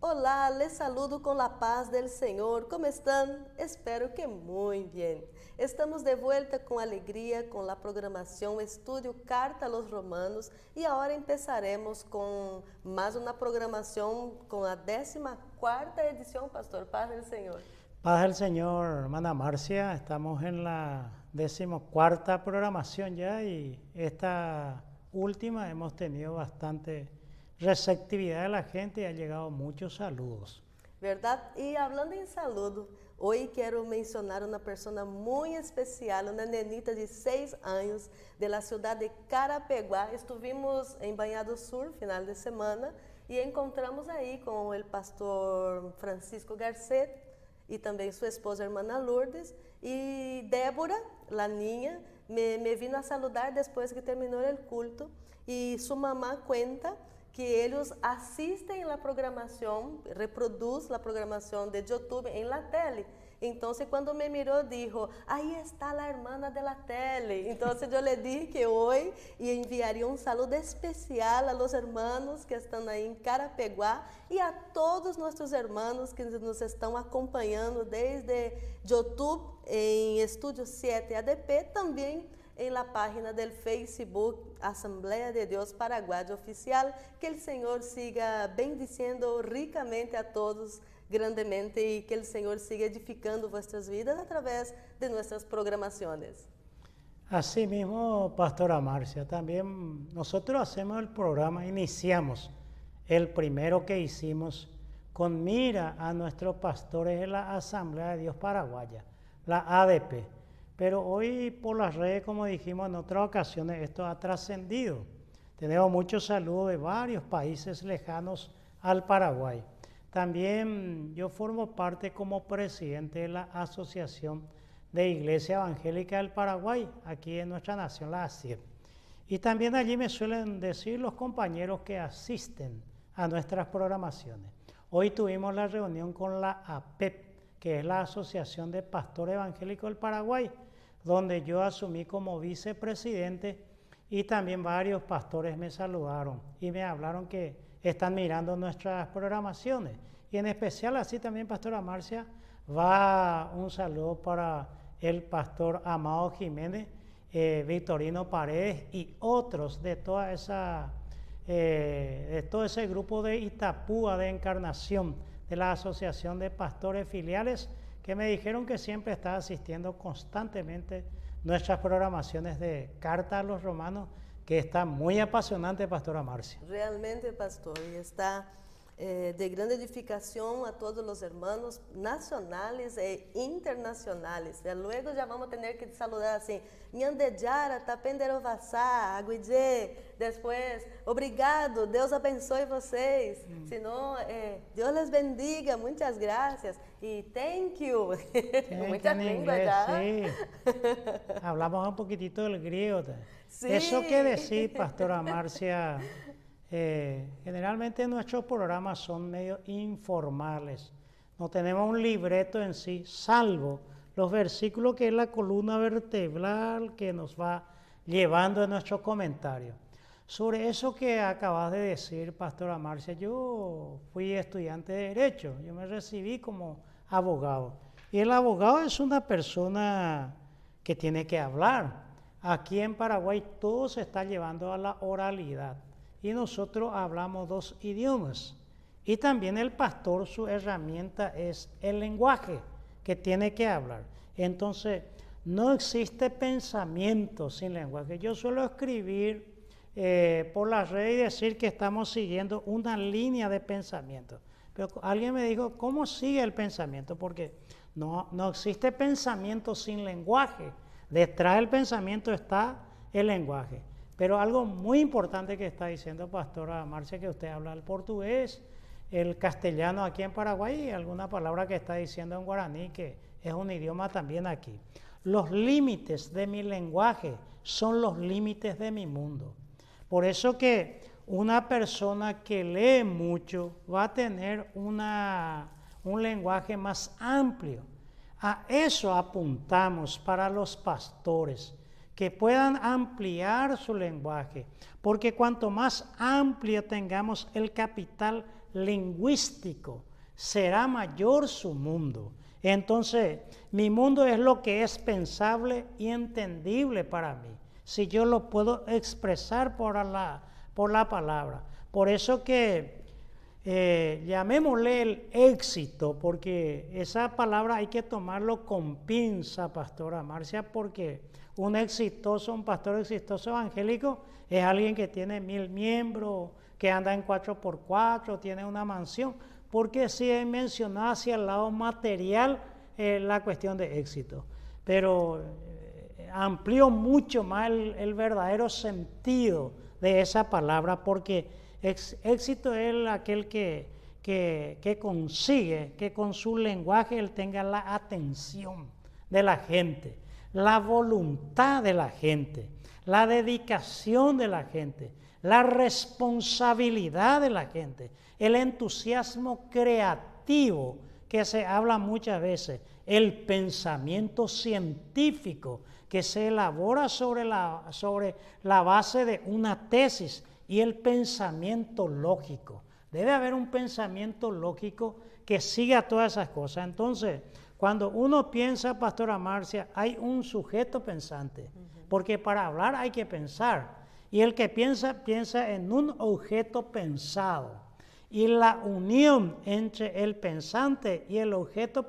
Olá, les saludo com a paz del Senhor. Como estão? Espero que muito bem. Estamos de volta com alegria com a programação Estúdio Carta a los Romanos e agora empezaremos com mais uma programação com a 14ª edição, Pastor. Paz del Senhor. Paz del Señor, hermana Marcia, estamos en la 14ª programación ya y esta última hemos tenido bastante receptividad de la gente y ha llegado muchos saludos. Verdade? E falando em saludo, hoje quero mencionar uma pessoa muito especial, uma nenita de 6 anos, da cidade de Carapeguá. Estivemos em Banhado Sur, final de semana, e encontramos aí com o pastor Francisco Garcet e também sua esposa, a irmã Lourdes, e Débora, a niña, me vino a saludar depois que terminou o culto, e sua mamá conta que eles assistem a programação, reproduz a programação de YouTube em la tele. Então, quando me mirou, dijo, aí está a irmã de la tele. Então, eu lhe dije que hoje enviaria um saludo especial a los hermanos que estão aí em Carapeguá e a todos nossos hermanos que nos estão acompanhando desde YouTube em Estúdio 7 ADP, também em la página del Facebook Assembleia de Deus Paraguai Oficial. Que o Senhor siga bendiciendo ricamente a todos grandemente e que o Senhor siga edificando vuestras vidas através de nuestras programaciones. Así mismo, Pastora Marcia, también nosotros hacemos el programa, iniciamos el primero que hicimos con mira a nuestros pastores de la Asamblea de Dios Paraguaya, la ADP. Pero hoy por las redes, como dijimos en otras ocasiones, esto ha trascendido. Tenemos muchos saludos de varios países lejanos al Paraguay. También yo formo parte como presidente de la Asociación de Iglesia Evangélica del Paraguay, aquí en nuestra nación, la ACIR. Y también allí me suelen decir los compañeros que asisten a nuestras programaciones. Hoy tuvimos la reunión con la APEP, que es la Asociación de Pastores Evangélicos del Paraguay, donde yo asumí como vicepresidente y también varios pastores me saludaron y me hablaron que están mirando nuestras programaciones. Y en especial así también, Pastora Marcia, va un saludo para el pastor Amado Jiménez, Victorino Paredes y otros de toda esa, de todo ese grupo de Itapúa de Encarnación, de la Asociación de Pastores Filiales, que me dijeron que siempre está asistiendo constantemente nuestras programaciones de Carta a los Romanos, que está muy apasionante, Pastora Marcia. Realmente, pastor, y está de grande edificação a todos os hermanos nacionais e internacionais. E luego já vamos ter que saludar assim, Nhandejara, Tapenderovassá, Aguidê, depois, obrigado, Deus abençoe vocês. Senão, Deus les bendiga, muitas graças e thank you. Muitas línguas já. Sí. Hablamos un poquitito del griego. Sí. Eso que decir, Pastora Marcia, generalmente nuestros programas son medio informales. No tenemos un libreto en sí, salvo los versículos que es la columna vertebral que nos va llevando en nuestros comentarios. Sobre eso que acabas de decir, Pastora Marcia, yo fui estudiante de Derecho, yo me recibí como abogado. Y el abogado es una persona que tiene que hablar. Aquí en Paraguay todo se está llevando a la oralidad y nosotros hablamos 2 idiomas. Y también el pastor, su herramienta es el lenguaje que tiene que hablar. Entonces, no existe pensamiento sin lenguaje. Yo suelo escribir por las redes y decir que estamos siguiendo una línea de pensamiento. Pero alguien me dijo, ¿cómo sigue el pensamiento? Porque no existe pensamiento sin lenguaje. Detrás del pensamiento está el lenguaje. Pero algo muy importante que está diciendo Pastora Marcia, que usted habla el portugués, el castellano aquí en Paraguay y alguna palabra que está diciendo en guaraní, que es un idioma también aquí. Los límites de mi lenguaje son los límites de mi mundo. Por eso que una persona que lee mucho va a tener un lenguaje más amplio. A eso apuntamos para los pastores, que puedan ampliar su lenguaje, porque cuanto más amplio tengamos el capital lingüístico, será mayor su mundo. Entonces, mi mundo es lo que es pensable y entendible para mí, si yo lo puedo expresar por la palabra. Por eso que llamémosle el éxito, porque esa palabra hay que tomarlo con pinza, Pastora Marcia, porque un pastor exitoso evangélico es alguien que tiene 1000 miembros, que anda en 4x4, tiene una mansión, porque sí he mencionado hacia el lado material la cuestión de éxito, pero amplío mucho más el verdadero sentido de esa palabra, porque éxito es aquel que consigue que con su lenguaje él tenga la atención de la gente, la voluntad de la gente, la dedicación de la gente, la responsabilidad de la gente, el entusiasmo creativo que se habla muchas veces, el pensamiento científico que se elabora sobre la base de una tesis, y el pensamiento lógico. Debe haber un pensamiento lógico que siga todas esas cosas. Entonces, cuando uno piensa, Pastora Marcia, hay un sujeto pensante, porque para hablar hay que pensar, y el que piensa, piensa en un objeto pensado, y la unión entre el pensante y el objeto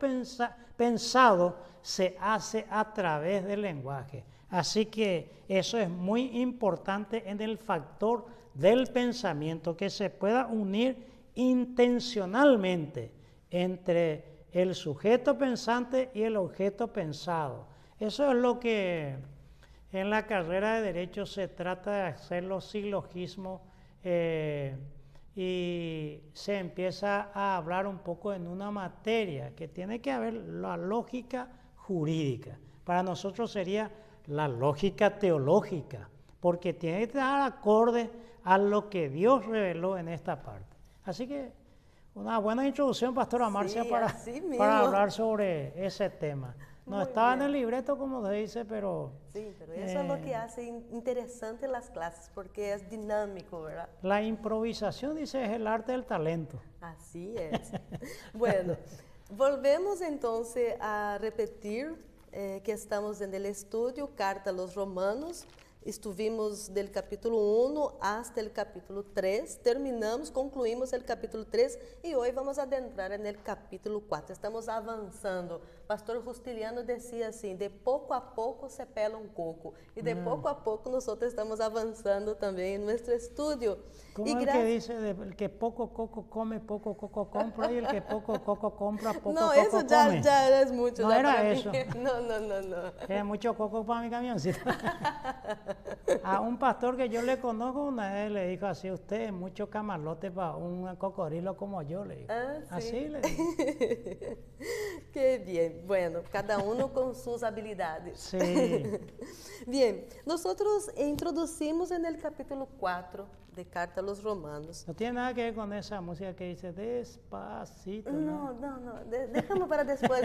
pensado se hace a través del lenguaje. Así que eso es muy importante en el factor del pensamiento, que se pueda unir intencionalmente entre el sujeto pensante y el objeto pensado. Eso es lo que en la carrera de Derecho se trata de hacer los silogismos, y se empieza a hablar un poco en una materia que tiene que haber la lógica jurídica. Para nosotros sería la lógica teológica, porque tiene que estar acorde a lo que Dios reveló en esta parte. Así que una buena introducción, Pastora Marcia, para hablar sobre ese tema. No estaba en el libreto, como se dice, pero... Sí, pero eso es lo que hace interesante las clases, porque es dinámico, ¿verdad? La improvisación, dice, es el arte del talento. Así es. Bueno, volvemos entonces a repetir que estamos en el estudio Carta a los Romanos. Estuvimos del capítulo 1 hasta el capítulo 3, concluimos el capítulo 3 y hoy vamos a adentrar en el capítulo 4. Estamos avanzando. Pastor Justiliano decía así, de poco a poco se pela un coco, y de poco a poco nosotros estamos avanzando también en nuestro estudio. ¿Cómo es que dice, el que poco coco come, poco coco compra, y el que poco coco compra, poco coco come? No, eso ya es mucho. No era eso. No. Es mucho coco para mi camioncito. A un pastor que yo le conozco una vez le dijo así, usted es mucho camalote para un cocodrilo como yo, le dijo. ¿Sí? Así le dijo. Qué bien. Bueno, cada uno con sus habilidades. Sí. Bien, nosotros introducimos en el capítulo 4 de Carta a los Romanos. No tiene nada que ver con esa música que dice despacito. No, déjame para después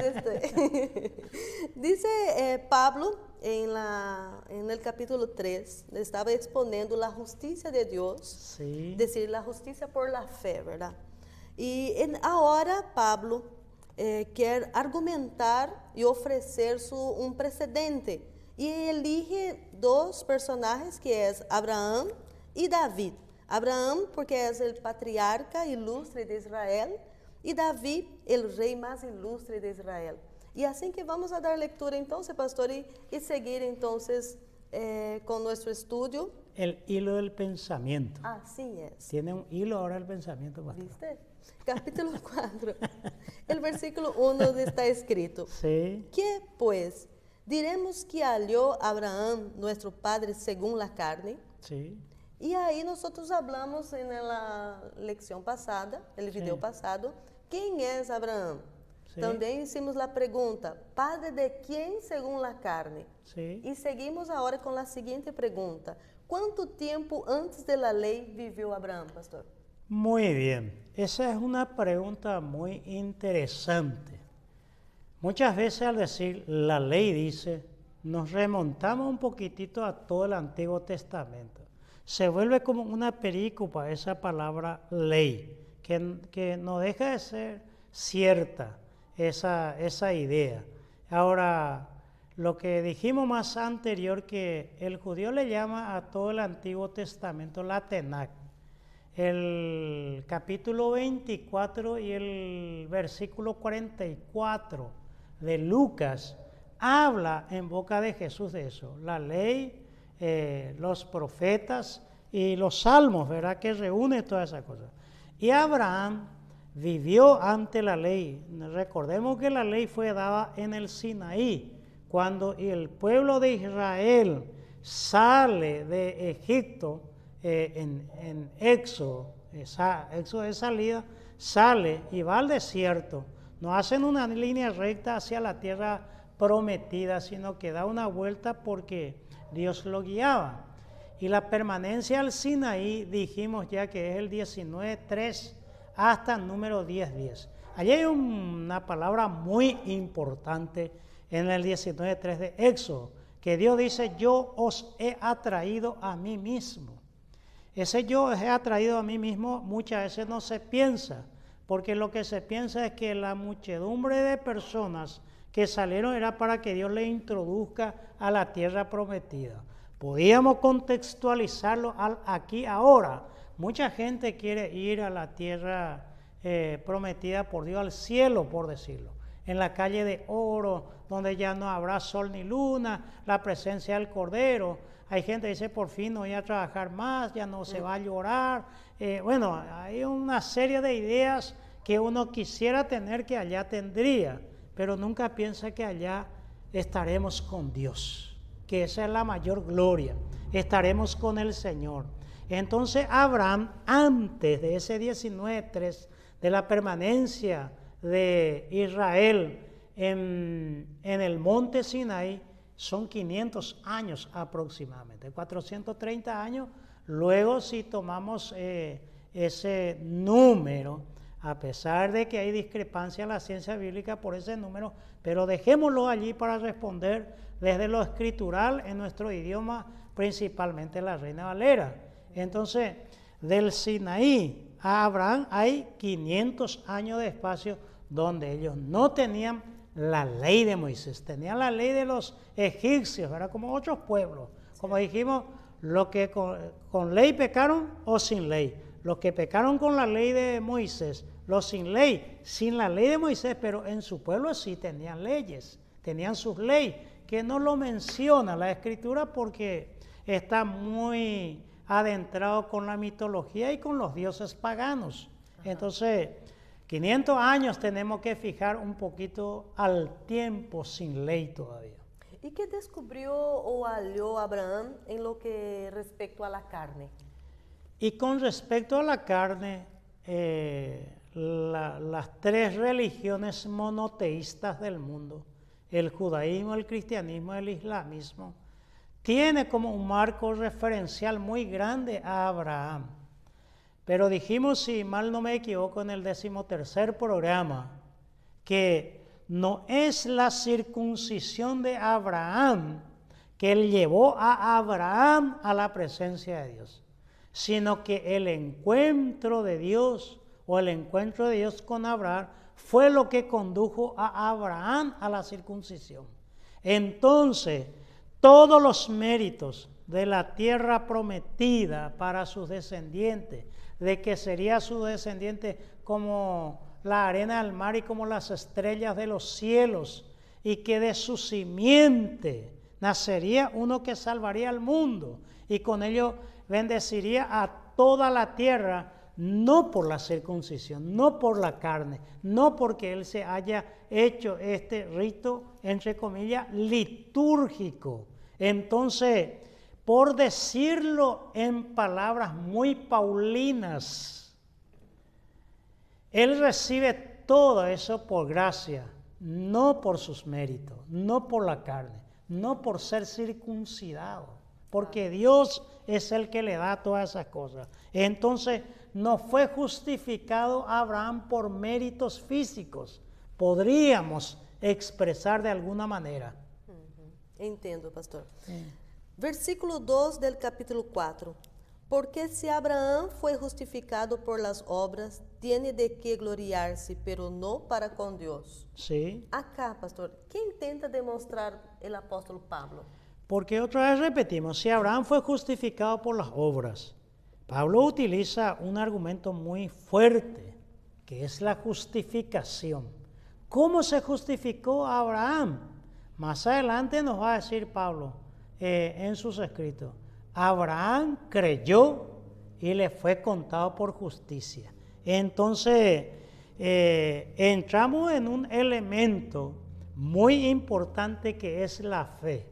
Dice Pablo en el capítulo 3, estaba exponiendo la justicia de Dios, sí. Decir la justicia por la fe, ¿verdad? Y ahora Pablo quiere argumentar y ofrecer un precedente, y elige dos personajes, que es Abraham y David. Abraham porque es el patriarca ilustre de Israel, y David el rey más ilustre de Israel. Y así que vamos a dar lectura entonces, pastor, y seguir entonces con nuestro estudio. El hilo del pensamiento. Así es. Tiene un hilo ahora el pensamiento, pastor. ¿Viste? Capítulo 4, el versículo 1 está escrito. Sí. ¿Qué pues? Diremos que halló Abraham, nuestro padre, según la carne. Sí. Y ahí nosotros hablamos en la lección pasada, el video pasado, ¿quién es Abraham? Sí. También hicimos la pregunta, ¿padre de quién según la carne? Sí. Y seguimos ahora con la siguiente pregunta, ¿cuánto tiempo antes de la ley vivió Abraham, pastor? Muy bien, esa es una pregunta muy interesante. Muchas veces al decir la ley dice, nos remontamos un poquitito a todo el Antiguo Testamento. Se vuelve como una perícopa esa palabra ley, que no deja de ser cierta esa idea. Ahora, lo que dijimos más anterior, que el judío le llama a todo el Antiguo Testamento la Tenach. El capítulo 24 y el versículo 44 de Lucas habla en boca de Jesús de eso. La ley, los profetas y los salmos, ¿verdad? Que reúne todas esas cosas. Y Abraham vivió ante la ley. Recordemos que la ley fue dada en el Sinaí, cuando el pueblo de Israel sale de Egipto, en Éxodo, Éxodo de salida, sale y va al desierto. No hacen una línea recta hacia la tierra prometida, sino que da una vuelta porque Dios lo guiaba. Y la permanencia al Sinaí, dijimos ya que es el 19:3 hasta el número 10:10. Allí hay una palabra muy importante en el 19:3 de Éxodo, que Dios dice: yo os he atraído a mí mismo. Ese yo os he atraído a mí mismo muchas veces no se piensa, porque lo que se piensa es que la muchedumbre de personas que salieron era para que Dios le introduzca a la tierra prometida. Podíamos contextualizarlo aquí ahora. Mucha gente quiere ir a la tierra prometida por Dios, al cielo, por decirlo. En la calle de oro, donde ya no habrá sol ni luna, la presencia del Cordero. Hay gente que dice: por fin no voy a trabajar más, ya no se va a llorar. Bueno, hay una serie de ideas que uno quisiera tener que allá tendría, pero nunca piensa que allá estaremos con Dios, que esa es la mayor gloria, estaremos con el Señor. Entonces Abraham, antes de ese 19:3, de la permanencia de Israel en el monte Sinaí, son 500 años aproximadamente, 430 años. Luego, si tomamos ese número, a pesar de que hay discrepancia en la ciencia bíblica por ese número, pero dejémoslo allí para responder desde lo escritural en nuestro idioma, principalmente la Reina Valera. Entonces, del Sinaí a Abraham hay 500 años de espacio donde ellos no tenían la ley de Moisés, tenían la ley de los egipcios, ¿verdad? Como otros pueblos. Como dijimos, los que con ley pecaron o sin ley. Los que pecaron con la ley de Moisés, los sin ley, sin la ley de Moisés, pero en su pueblo sí tenían leyes, tenían sus leyes, que no lo menciona la Escritura porque está muy adentrado con la mitología y con los dioses paganos. Entonces, 500 años tenemos que fijar un poquito al tiempo sin ley todavía. ¿Y qué descubrió o halló Abraham en lo que respecto a la carne? Y con respecto a la carne, las tres religiones monoteístas del mundo, el judaísmo, el cristianismo y el islamismo, tiene como un marco referencial muy grande a Abraham. Pero dijimos, si mal no me equivoco, en el 13º programa, que no es la circuncisión de Abraham que él llevó a Abraham a la presencia de Dios, sino que el encuentro de Dios o el encuentro de Dios con Abraham fue lo que condujo a Abraham a la circuncisión. Entonces, todos los méritos de la tierra prometida para sus descendientes, de que sería su descendiente como la arena del mar y como las estrellas de los cielos, y que de su simiente nacería uno que salvaría al mundo, y con ello bendeciría a toda la tierra, no por la circuncisión, no por la carne, no porque él se haya hecho este rito, entre comillas, litúrgico. Entonces, por decirlo en palabras muy paulinas, él recibe todo eso por gracia, no por sus méritos, no por la carne, no por ser circuncidado, porque Dios es el que le da todas esas cosas. Entonces, no fue justificado Abraham por méritos físicos, podríamos expresar de alguna manera. Entendo, pastor. Versículo 2 del capítulo 4. Porque si Abraham fue justificado por las obras, tiene de qué gloriarse, pero no para con Dios. Sí. Acá, pastor, ¿qué intenta demostrar el apóstol Pablo? Porque otra vez repetimos, si Abraham fue justificado por las obras, Pablo utiliza un argumento muy fuerte, que es la justificación. ¿Cómo se justificó a Abraham? Más adelante nos va a decir Pablo en sus escritos. Abraham creyó y le fue contado por justicia. Entonces, entramos en un elemento muy importante que es la fe.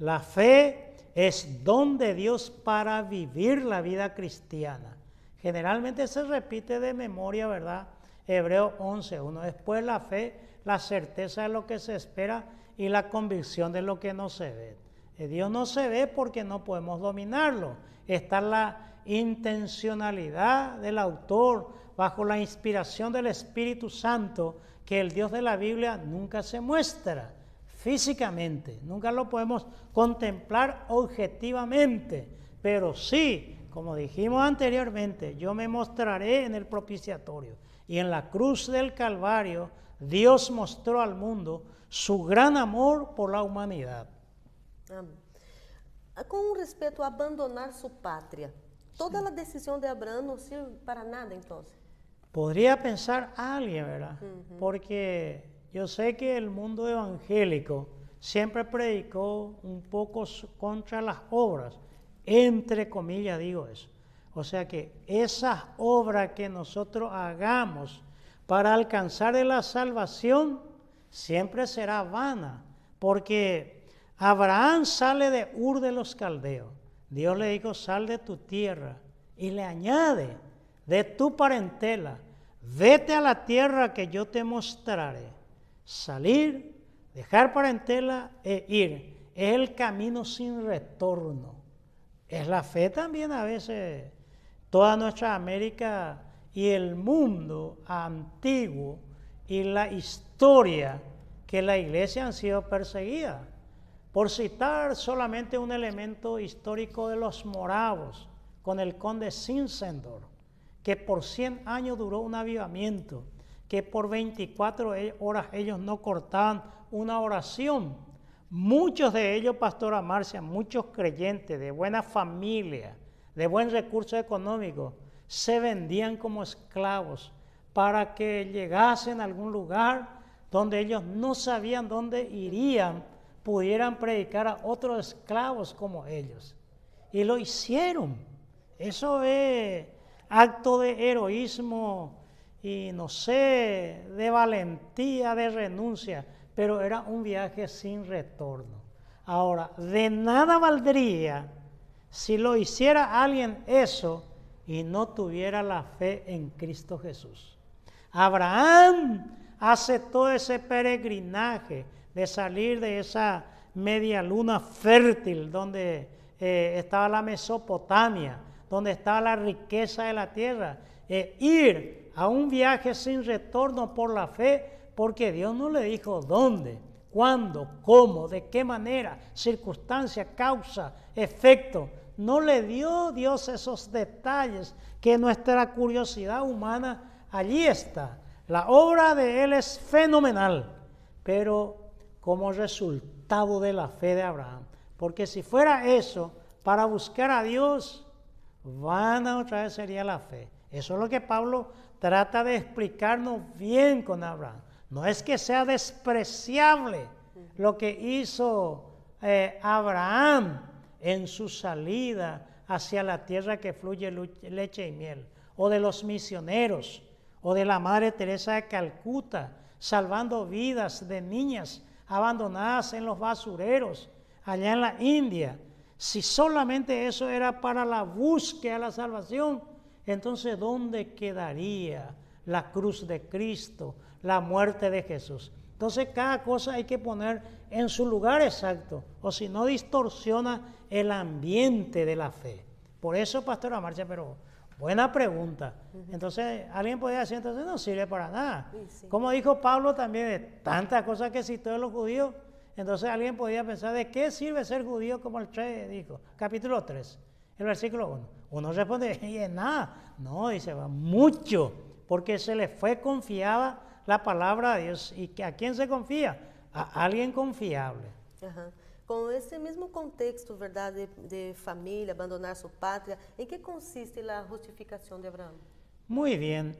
La fe es don de Dios para vivir la vida cristiana. Generalmente se repite de memoria, ¿verdad? Hebreos 11:1. Después la fe, la certeza de lo que se espera y la convicción de lo que no se ve. Dios no se ve porque no podemos dominarlo. Está la intencionalidad del autor bajo la inspiración del Espíritu Santo, que el Dios de la Biblia nunca se muestra físicamente, nunca lo podemos contemplar objetivamente, pero sí, como dijimos anteriormente, yo me mostraré en el propiciatorio. Y en la cruz del Calvario, Dios mostró al mundo su gran amor por la humanidad. Amém. Com respeito a abandonar sua pátria, toda a decisão de Abraão não sirve para nada, então? Podría pensar alguien, ¿verdad? Porque yo sé que el mundo evangélico siempre predicó un poco contra las obras, entre comillas digo eso. O sea que esas obras que nosotros hagamos para alcanzar la salvación siempre será vana, porque Abraham sale de Ur de los Caldeos. Dios le dijo, sal de tu tierra. Y le añade, de tu parentela, vete a la tierra que yo te mostraré. Salir, dejar parentela e ir. Es el camino sin retorno. Es la fe también a veces. Toda nuestra América y el mundo antiguo y la historia que la iglesia han sido perseguidas. Por citar solamente un elemento histórico de los moravos, con el conde Zinzendorf, que por 100 años duró un avivamiento, que por 24 horas ellos no cortaban una oración. Muchos de ellos, pastora Marcia, muchos creyentes de buena familia, de buen recurso económico, se vendían como esclavos para que llegasen a algún lugar donde ellos no sabían dónde irían, pudieran predicar a otros esclavos como ellos. Y lo hicieron. Eso es acto de heroísmo y no sé, de valentía, de renuncia, pero era un viaje sin retorno. Ahora, de nada valdría si lo hiciera alguien eso y no tuviera la fe en Cristo Jesús. Abraham hace todo ese peregrinaje de salir de esa media luna fértil donde estaba la Mesopotamia, donde estaba la riqueza de la tierra, ir a un viaje sin retorno por la fe, porque Dios no le dijo dónde, cuándo, cómo, de qué manera, circunstancia, causa, efecto. No le dio Dios esos detalles que nuestra curiosidad humana allí está. La obra de Él es fenomenal, pero como resultado de la fe de Abraham. Porque si fuera eso, para buscar a Dios, vana otra vez sería la fe. Eso es lo que Pablo trata de explicarnos bien con Abraham. No es que sea despreciable lo que hizo Abraham en su salida hacia la tierra que fluye leche y miel, o de los misioneros, o de la Madre Teresa de Calcuta, salvando vidas de niñas abandonadas en los basureros allá en la India. Si solamente eso era para la búsqueda de la salvación, entonces ¿dónde quedaría la cruz de Cristo, la muerte de Jesús? Entonces cada cosa hay que poner en su lugar exacto, o si no distorsiona el ambiente de la fe. Por eso, pastora Marcia, pero buena pregunta. Entonces alguien podría decir, entonces no sirve para nada. Sí. Como dijo Pablo también, de tantas cosas que citó de los judíos, entonces alguien podría pensar, ¿de qué sirve ser judío? Como el 3 dijo, capítulo 3. el versículo 1. Uno responde, y es nada. No, dice, va mucho, porque se le fue confiada la palabra de Dios. ¿Y a quién se confía? A alguien confiable. Aham. Com esse mesmo contexto, verdade, de família, abandonar sua pátria, em que consiste a justificação de Abraão? Muy bien.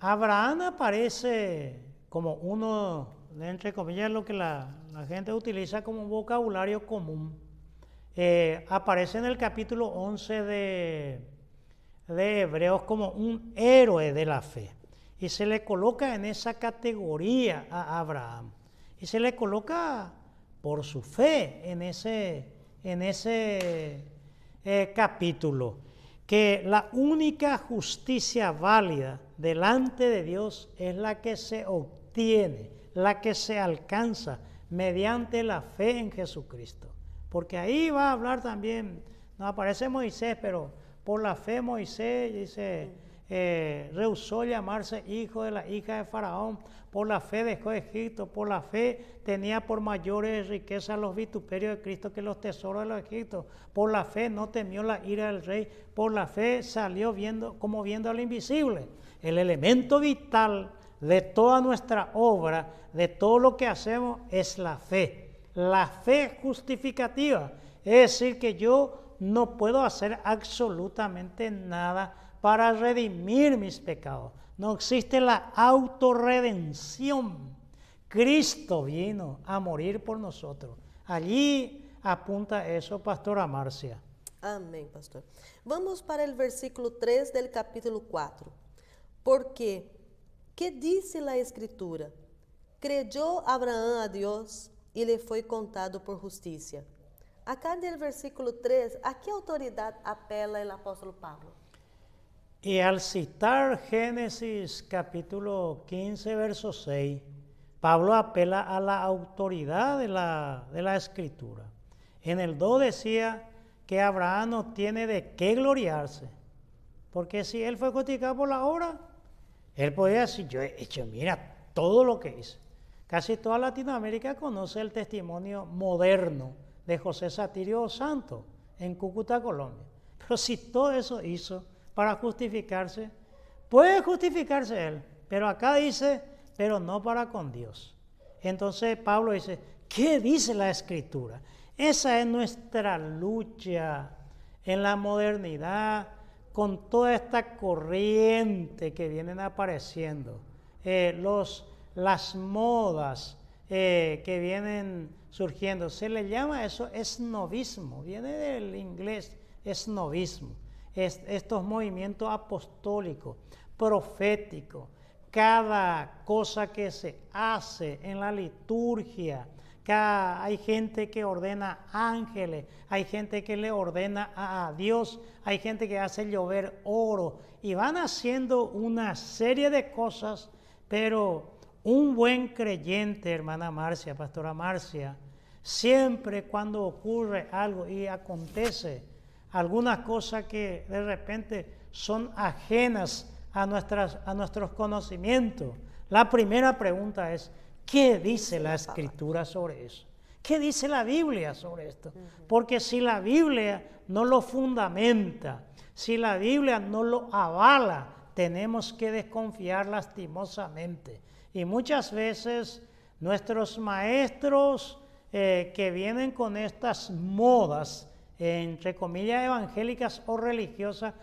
Abraham aparece como uno, entre comillas, lo que la gente utiliza como un vocabulario común. Aparece en el capítulo 11 de Hebreos como un héroe de la fe. Y se le coloca en esa categoría a Abraham. Y se le coloca por su fe en ese capítulo, que la única justicia válida delante de Dios es la que se obtiene, la que se alcanza mediante la fe en Jesucristo. Porque ahí va a hablar también, no aparece Moisés, pero por la fe Moisés dice, rehusó llamarse hijo de la hija de Faraón, por la fe dejó Egipto, por la fe tenía por mayores riquezas los vituperios de Cristo que los tesoros de los egipcios, por la fe no temió la ira del rey, por la fe salió viendo al invisible. El elemento vital de toda nuestra obra, de todo lo que hacemos, es la fe justificativa, es decir, que yo no puedo hacer absolutamente nada para redimir mis pecados. No existe la autorredención. Cristo vino a morir por nosotros. Allí apunta eso, pastora Márcia. Amém, pastor. Vamos para o versículo 3 del capítulo 4. Porque, que dice la Escritura? Creyó Abraão a Deus e lhe foi contado por justiça. Acá no versículo 3, ¿a qué autoridad apela el apóstolo Pablo? Y al citar Génesis capítulo 15, verso 6, Pablo apela a la autoridad de la Escritura. En el 2 decía que Abraham no tiene de qué gloriarse, porque si él fue justificado por la obra, él podía decir, yo he hecho, mira, todo lo que hice. Casi toda Latinoamérica conoce el testimonio moderno de José Satirio Santos en Cúcuta, Colombia. Pero si todo eso hizo para justificarse, puede justificarse él, pero acá dice, pero no para con Dios. Entonces Pablo dice, ¿qué dice la Escritura? Esa es nuestra lucha en la modernidad con toda esta corriente que vienen apareciendo, las modas que vienen surgiendo. Se le llama eso esnovismo, viene del inglés esnovismo. Estos movimientos apostólicos, proféticos, cada cosa que se hace en la liturgia, hay gente que ordena ángeles, hay gente que le ordena a Dios, hay gente que hace llover oro, y van haciendo una serie de cosas, pero un buen creyente, hermana Márcia, pastora Márcia, siempre cuando ocurre algo y acontece algunas cosas que de repente son ajenas a nuestros conocimientos, la primera pregunta es, ¿qué dice la Escritura sobre eso? ¿Qué dice la Biblia sobre esto? Porque si la Biblia no lo fundamenta, si la Biblia no lo avala, tenemos que desconfiar lastimosamente. Y muchas veces nuestros maestros que vienen con estas modas, entre comillas, evangélicas o religiosas,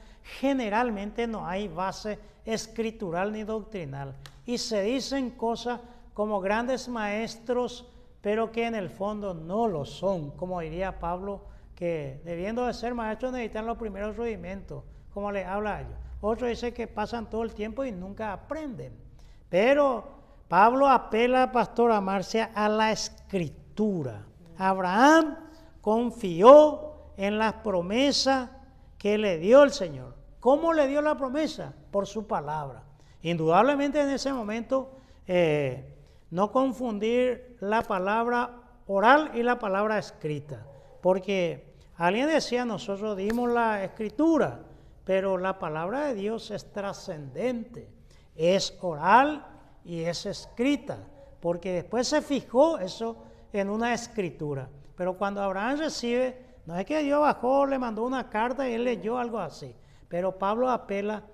generalmente no hay base escritural ni doctrinal. Y se dicen cosas como grandes maestros, pero que en el fondo no lo son. Como diría Pablo, que debiendo de ser maestros necesitan los primeros rudimentos, como le habla a ellos. Otros dicen que pasan todo el tiempo y nunca aprenden. Pero Pablo apela, pastora Márcia, a la Escritura. Abraham confió en las promesas que le dio el Señor. ¿Cómo le dio la promesa? Por su palabra. Indudablemente en ese momento no confundir la palabra oral y la palabra escrita, porque alguien decía, nosotros dimos la Escritura, pero la palabra de Dios es trascendente, es oral y es escrita, porque después se fijó eso en una escritura. Pero cuando Abraham recibe No es que Dios bajó, le mandó una carta y él leyó algo así. Pero Pablo apela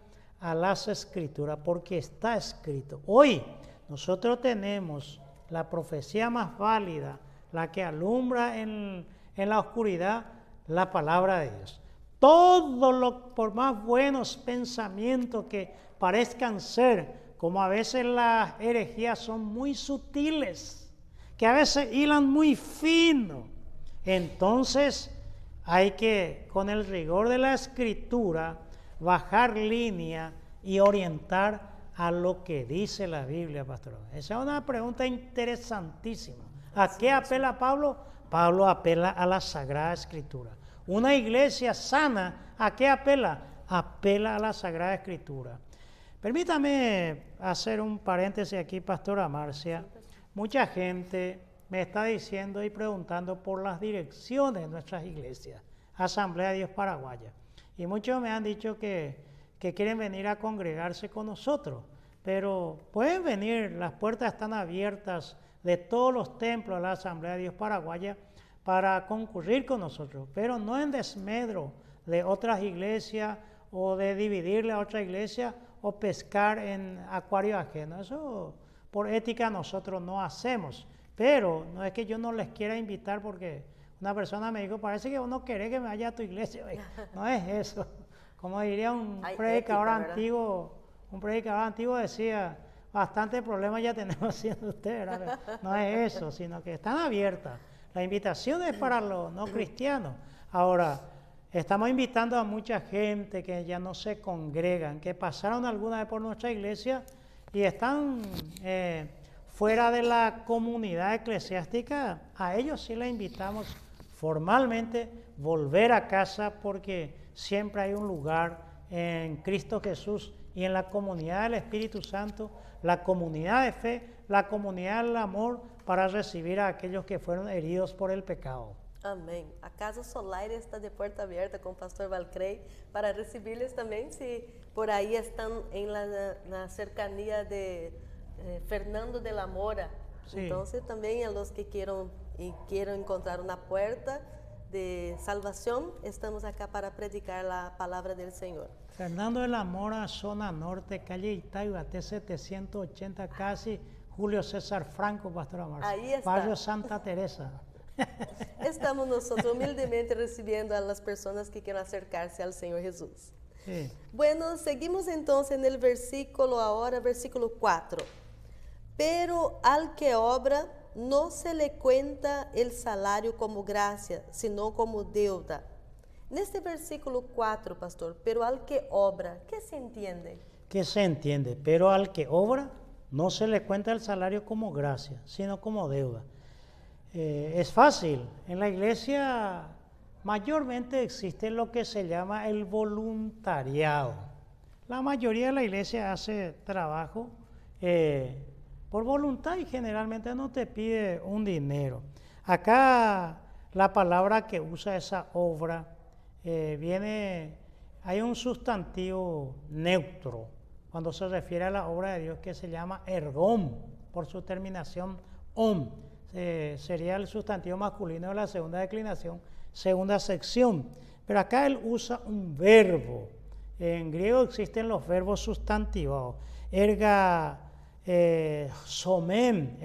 a las Escrituras porque está escrito. Hoy nosotros tenemos la profecía más válida, la que alumbra en la oscuridad, la palabra de Dios. Todo lo, por más buenos pensamientos que parezcan ser, como a veces las herejías son muy sutiles, que a veces hilan muy fino, entonces hay que, con el rigor de la Escritura, bajar línea y orientar a lo que dice la Biblia, pastor. Esa es una pregunta interesantísima. ¿A qué apela Pablo? Pablo apela a la Sagrada Escritura. Una iglesia sana, ¿a qué apela? Apela a la Sagrada Escritura. Permítame hacer un paréntesis aquí, pastora Marcia. Mucha gente me está diciendo y preguntando por las direcciones de nuestras iglesias, Asamblea de Dios Paraguaya. Y muchos me han dicho que quieren venir a congregarse con nosotros, pero pueden venir, las puertas están abiertas de todos los templos de la Asamblea de Dios Paraguaya para concurrir con nosotros, pero no en desmedro de otras iglesias o de dividirle a otra iglesia o pescar en acuarios ajenos. Eso por ética nosotros no hacemos, pero no es que yo no les quiera invitar porque una persona me dijo, parece que vos no querés que me vaya a tu iglesia. No es eso. Como diría un predicador antiguo decía, bastante problemas ya tenemos haciendo ustedes, ¿verdad? No es eso, sino que están abiertas. La invitación es para los no cristianos. Ahora, estamos invitando a mucha gente que ya no se congregan, que pasaron alguna vez por nuestra iglesia y están fuera de la comunidad eclesiástica. A ellos sí les invitamos formalmente volver a casa porque siempre hay un lugar en Cristo Jesús y en la comunidad del Espíritu Santo, la comunidad de fe, la comunidad del amor para recibir a aquellos que fueron heridos por el pecado. Amém. A Casa Solaire está de porta aberta com o pastor Valcrey para recibirles também, se por aí estão na cercanía de Fernando de la Mora. Sí. Entonces también a los que quieran encontrar una puerta de salvación, estamos acá para predicar la palabra del Señor. Fernando de la Mora, zona norte, calle Itaibate 780, casi Julio César Franco, pastora Marcia. Ahí está. Barrio Santa Teresa. Estamos nosotros humildemente recibiendo a las personas que quieran acercarse al Señor Jesús. Sí. Bueno, seguimos entonces en el versículo ahora, versículo 4. Pero al que obra no se le cuenta el salario como gracia, sino como deuda. En este versículo 4, pastor, pero al que obra, ¿qué se entiende? ¿Qué se entiende? Pero al que obra no se le cuenta el salario como gracia, sino como deuda. Es fácil. En la iglesia mayormente existe lo que se llama el voluntariado. La mayoría de la iglesia hace trabajo por voluntad y generalmente no te pide un dinero. Acá la palabra que usa esa obra hay un sustantivo neutro cuando se refiere a la obra de Dios que se llama ergón, por su terminación om. Sería el sustantivo masculino de la segunda declinación, segunda sección. Pero acá él usa un verbo. En griego existen los verbos sustantivados. Ergasomem.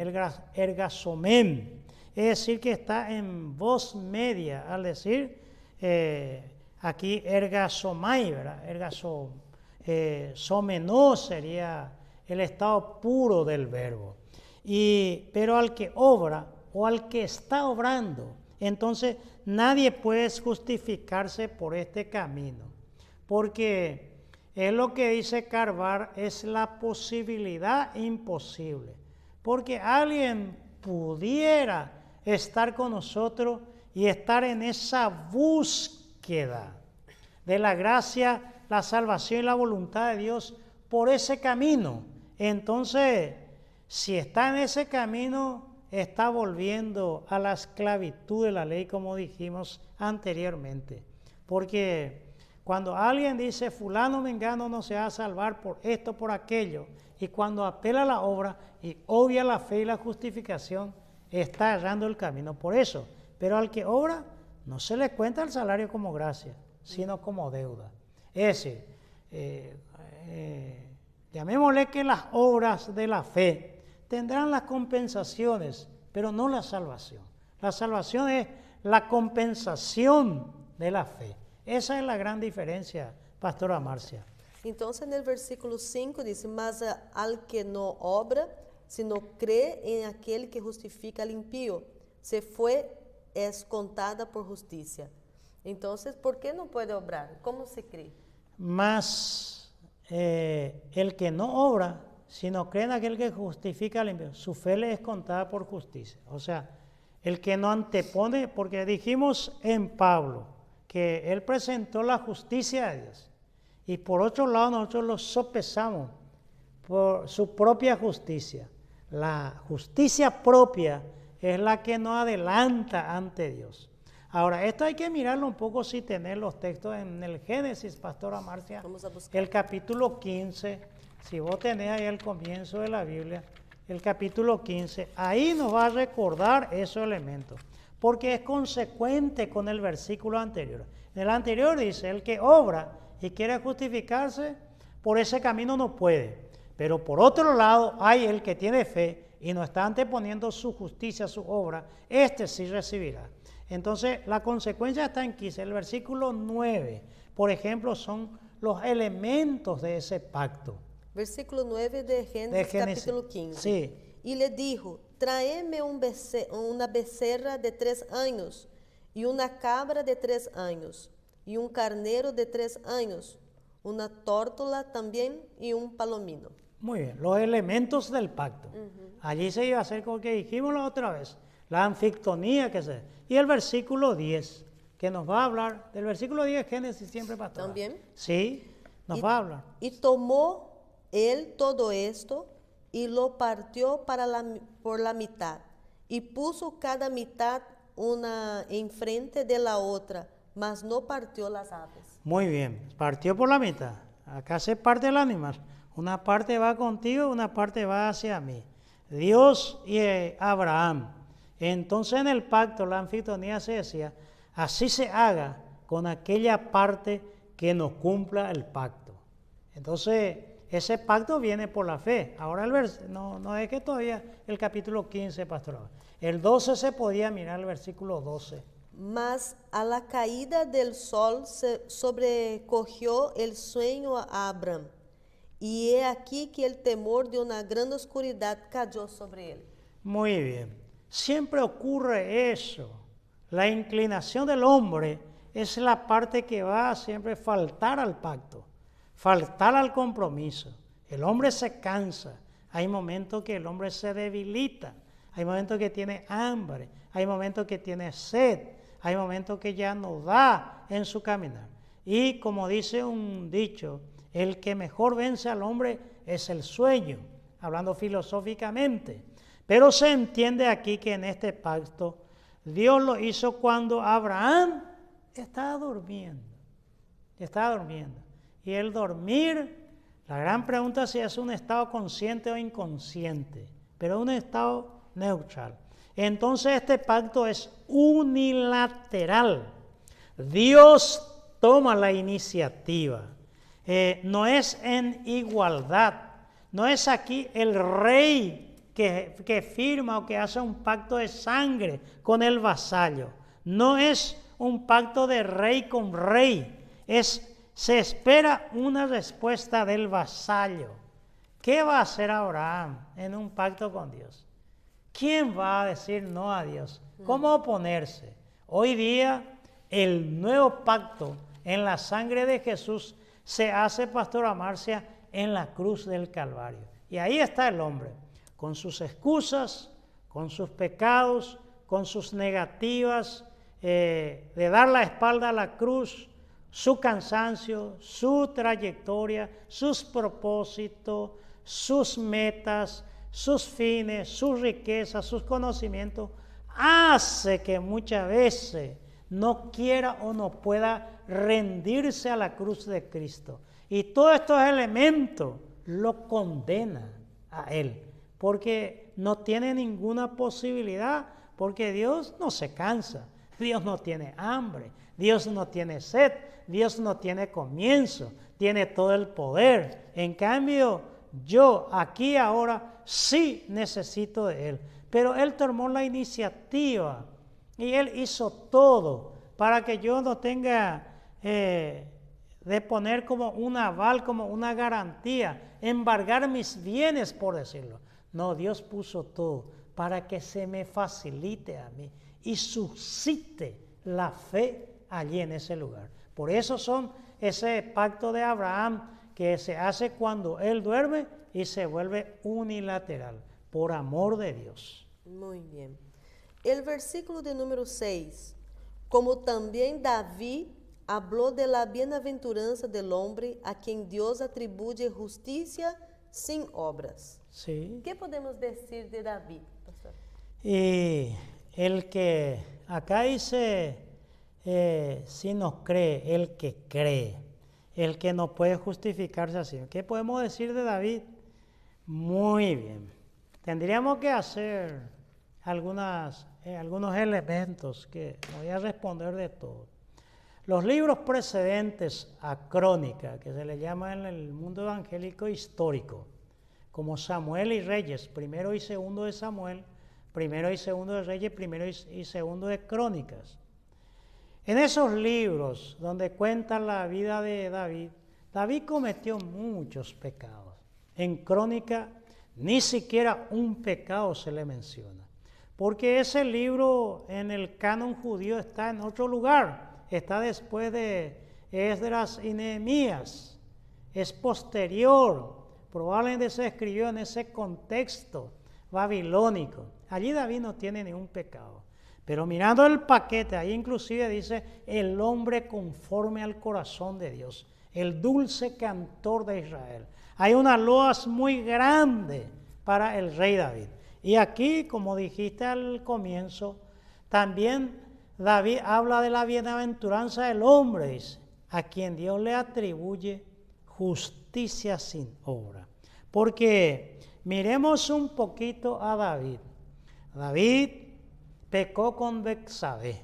Es decir, que está en voz media. Al decir aquí ergasomai, ¿verdad? Somenó sería el estado puro del verbo. Pero al que obra o al que está obrando, entonces nadie puede justificarse por este camino, porque es lo que dice Carvar, es la posibilidad imposible, porque alguien pudiera estar con nosotros y estar en esa búsqueda de la gracia, la salvación y la voluntad de Dios por ese camino. Entonces, si está en ese camino, está volviendo a la esclavitud de la ley, como dijimos anteriormente. Porque cuando alguien dice, fulano mengano no se va a salvar por esto, por aquello, y cuando apela a la obra y obvia la fe y la justificación, está errando el camino. Por eso, pero al que obra, no se le cuenta el salario como gracia, sino como deuda. Es decir, llamémosle que las obras de la fe tendrán las compensaciones, pero no la salvación. La salvación es la compensación de la fe. Esa es la gran diferencia, Pastora Marcia. Entonces, en el versículo 5 dice, mas al que no obra, sino cree en aquel que justifica al impío, se fue, es contada por justicia. Entonces, ¿por qué no puede obrar? ¿Cómo se cree? Mas el que no obra, sino cree en aquel que justifica al impío, su fe le es contada por justicia. O sea, el que no antepone, porque dijimos en Pablo que él presentó la justicia de Dios. Y por otro lado nosotros lo sopesamos por su propia justicia. La justicia propia es la que nos adelanta ante Dios. Ahora, esto hay que mirarlo un poco si tener los textos en el Génesis, Pastora Marcia. Vamos a buscar. El capítulo 15, si vos tenés ahí el comienzo de la Biblia, el capítulo 15, ahí nos va a recordar esos elementos, porque es consecuente con el versículo anterior. En el anterior dice, el que obra y quiere justificarse, por ese camino no puede. Pero por otro lado, hay el que tiene fe y no está anteponiendo su justicia, su obra, este sí recibirá. Entonces, la consecuencia está en 15. El versículo 9, por ejemplo, son los elementos de ese pacto. Versículo 9 de Génesis, capítulo 15. Sí. Y le dijo, tráeme una becerra de 3 años, y una cabra de 3 años, y un carnero de 3 años, una tórtola también y un palomino. Muy bien, los elementos del pacto. Allí se iba a hacer como que dijimos la otra vez, la anfictonía que se... Y el versículo 10, que nos va a hablar, del versículo 10 Génesis siempre, pastor. ¿También? Sí, nos va a hablar. Y tomó él todo esto y lo partió por la mitad, y puso cada mitad una enfrente de la otra, mas no partió las aves. Muy bien, partió por la mitad. Acá se parte el animal. Una parte va contigo, una parte va hacia mí. Dios y Abraham. Entonces en el pacto, la anfictonía se decía, así se haga con aquella parte que nos cumpla el pacto. Entonces, ese pacto viene por la fe. Ahora no es que todavía el capítulo 15, pastor. El 12 se podía mirar el versículo 12. Mas a la caída del sol se sobrecogió el sueño a Abraham, y he aquí que el temor de una gran oscuridad cayó sobre él. Muy bien. Siempre ocurre eso. La inclinación del hombre es la parte que va a siempre faltar al pacto, faltar al compromiso. El hombre se cansa. Hay momentos que el hombre se debilita. Hay momentos que tiene hambre. Hay momentos que tiene sed. Hay momentos que ya no da en su caminar. Y como dice un dicho, el que mejor vence al hombre es el sueño, hablando filosóficamente. Pero se entiende aquí que en este pacto Dios lo hizo cuando Abraham estaba durmiendo. Estaba durmiendo. Y el dormir, la gran pregunta es si es un estado consciente o inconsciente, pero un estado neutral. Entonces este pacto es unilateral. Dios toma la iniciativa. No es en igualdad. No es aquí el rey que firma o que hace un pacto de sangre con el vasallo. No es un pacto de rey con rey. Se espera una respuesta del vasallo. ¿Qué va a hacer Abraham en un pacto con Dios? ¿Quién va a decir no a Dios? ¿Cómo oponerse? Hoy día el nuevo pacto en la sangre de Jesús se hace, Pastora Marcia, en la cruz del Calvario. Y ahí está el hombre, con sus excusas, con sus pecados, con sus negativas, de dar la espalda a la cruz, su cansancio, su trayectoria, sus propósitos, sus metas, sus fines, sus riquezas, sus conocimientos, hace que muchas veces no quiera o no pueda rendirse a la cruz de Cristo. Y todos estos elementos lo condenan a él, porque no tiene ninguna posibilidad, porque Dios no se cansa. Dios no tiene hambre, Dios no tiene sed, Dios no tiene comienzo, tiene todo el poder. En cambio, yo aquí ahora sí necesito de Él. Pero Él tomó la iniciativa y Él hizo todo para que yo no tenga de poner como un aval, como una garantía, embargar mis bienes, por decirlo. No, Dios puso todo para que se me facilite a mí y suscite la fe allí en ese lugar. Por eso son ese pacto de Abraham que se hace cuando él duerme y se vuelve unilateral, por amor de Dios. Muy bien. El versículo de número 6. Como también David habló de la bienaventuranza del hombre a quien Dios atribuye justicia sin obras. Sí. ¿Qué podemos decir de David, pastor? Y el que acá dice, si nos cree, el que no puede justificarse así. ¿Qué podemos decir de David? Muy bien. Tendríamos que hacer algunos elementos que no voy a responder de todo. Los libros precedentes a Crónica, que se le llama en el mundo evangélico histórico, como Samuel y Reyes, primero y segundo de Samuel, primero y segundo de Reyes, primero y segundo de Crónicas. En esos libros donde cuenta la vida de David, David cometió muchos pecados. En Crónica ni siquiera un pecado se le menciona, porque ese libro en el canon judío está en otro lugar. Está después de Esdras y Nehemías, es posterior, probablemente se escribió en ese contexto babilónico. Allí David no tiene ningún pecado. Pero mirando el paquete, ahí inclusive dice el hombre conforme al corazón de Dios, el dulce cantor de Israel. Hay una loas muy grande para el rey David. Y aquí, como dijiste al comienzo, también David habla de la bienaventuranza del hombre, dice, a quien Dios le atribuye justicia sin obra. Porque miremos un poquito a David. David pecó con Betsabé.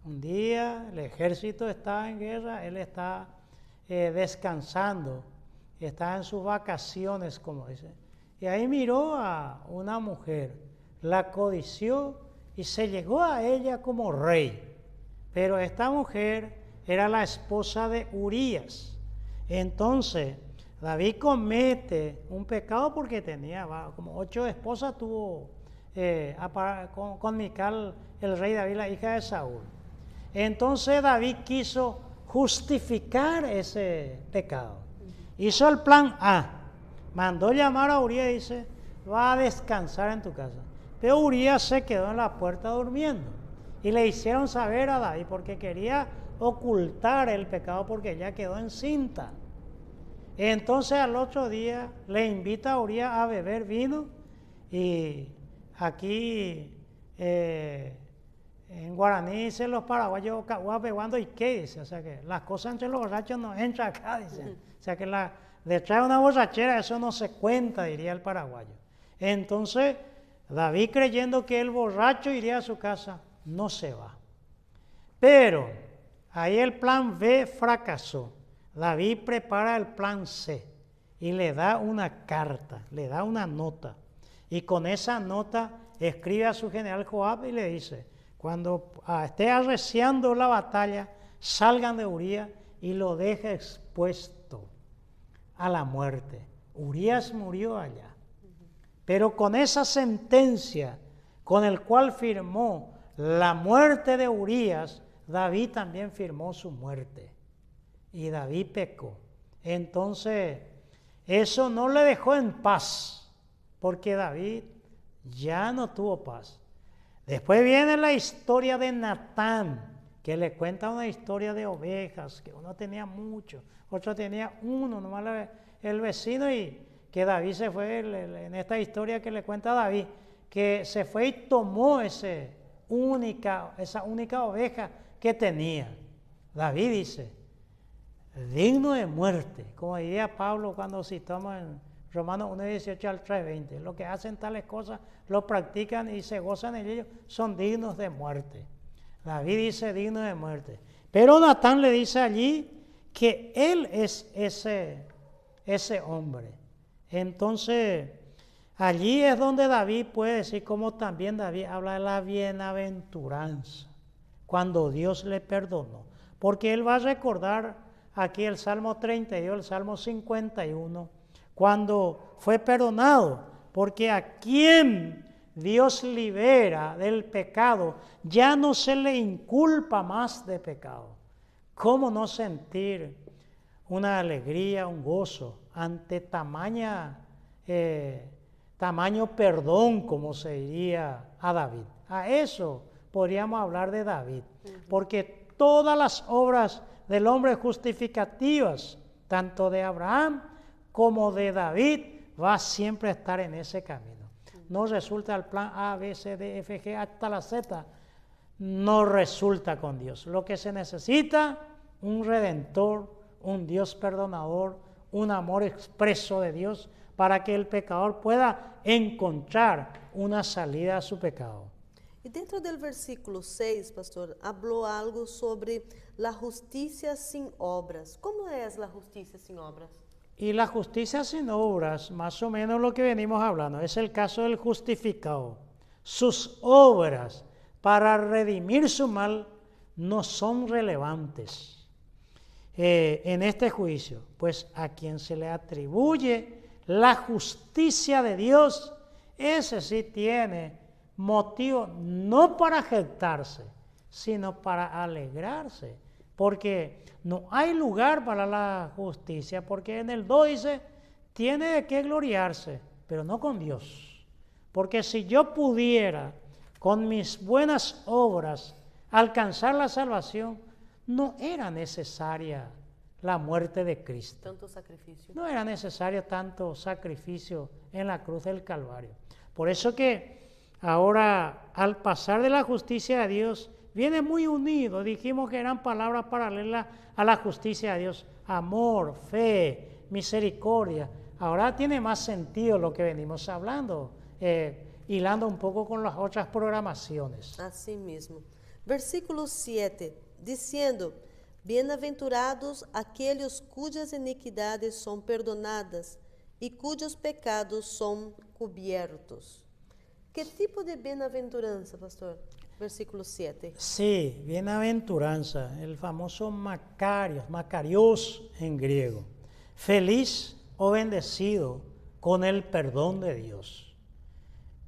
Un día el ejército estaba en guerra, él está descansando, está en sus vacaciones, como dice. Y ahí miró a una mujer, la codició y se llegó a ella como rey. Pero esta mujer era la esposa de Urías. Entonces, David comete un pecado porque tenía como 8 esposas, tuvo con Mical, el rey David, la hija de Saúl. Entonces David quiso justificar ese pecado. Hizo el plan A. Mandó llamar a Urías y dice, va a descansar en tu casa. Pero Urías se quedó en la puerta durmiendo. Y le hicieron saber a David porque quería ocultar el pecado porque ella quedó encinta. Entonces al otro día le invita a Urías a beber vino. Y aquí en guaraní dicen los paraguayos, cuando y qué dice. O sea que las cosas entre los borrachos no entran acá, dicen. O sea que detrás de una borrachera eso no se cuenta, diría el paraguayo. Entonces David, creyendo que el borracho iría a su casa, no se va. Pero ahí el plan B fracasó. David prepara el plan C y le da una carta, le da una nota. Y con esa nota escribe a su general Joab y le dice, cuando esté arreciando la batalla, salgan de Urías y lo deje expuesto a la muerte. Urías murió allá. Pero con esa sentencia con el cual firmó la muerte de Urías, David también firmó su muerte. Y David pecó. Entonces, eso no le dejó en paz, porque David ya no tuvo paz. Después viene la historia de Natán, que le cuenta una historia de ovejas, que uno tenía mucho, otro tenía uno, nomás el vecino, y que David se fue, en esta historia que le cuenta David, que se fue y tomó esa única oveja que tenía. David dice, digno de muerte, como diría Pablo cuando citamos en Romanos 1:18 al 3:20, los que hacen tales cosas, lo practican y se gozan en ellos, son dignos de muerte. David dice digno de muerte. Pero Natán le dice allí que él es ese hombre. Entonces, allí es donde David puede decir, como también David habla de la bienaventuranza, cuando Dios le perdonó. Porque él va a recordar aquí el Salmo 32, el Salmo 51, cuando fue perdonado, porque a quien Dios libera del pecado, ya no se le inculpa más de pecado. ¿Cómo no sentir una alegría, un gozo ante tamaño perdón, como se diría a David? A eso podríamos hablar de David, porque todas las obras del hombre justificativas, tanto de Abraham como de David, va siempre a estar en ese camino. No resulta el plan A, B, C, D, F, G hasta la Z, no resulta con Dios. Lo que se necesita, un redentor, un Dios perdonador, un amor expreso de Dios para que el pecador pueda encontrar una salida a su pecado. E dentro do versículo 6, pastor, falou algo sobre a justiça sem obras. Como é a justiça sem obras? Y la justicia sin obras, más o menos lo que venimos hablando, es el caso del justificado. Sus obras para redimir su mal no son relevantes en este juicio, pues a quien se le atribuye la justicia de Dios, ese sí tiene motivo no para jactarse, sino para alegrarse, porque no hay lugar para la justicia, porque en el 2 dice, tiene de qué gloriarse, pero no con Dios. Porque si yo pudiera, con mis buenas obras, alcanzar la salvación, no era necesaria la muerte de Cristo. Tanto sacrificio. No era necesario tanto sacrificio en la cruz del Calvario. Por eso que ahora, al pasar de la justicia de Dios, viene muy unido. Dijimos que eran palabras paralelas a la justicia de Dios. Amor, fe, misericordia. Ahora tiene más sentido lo que venimos hablando, hilando un poco con las otras programaciones. Assim mesmo. Versículo 7, dizendo, bem-aventurados aqueles cujas iniquidades são perdonadas e cujos pecados são cobertos. Que tipo de bem-aventurança, pastor? Versículo 7. Sí, bienaventuranza, el famoso Makarios en griego. Feliz o bendecido con el perdón de Dios.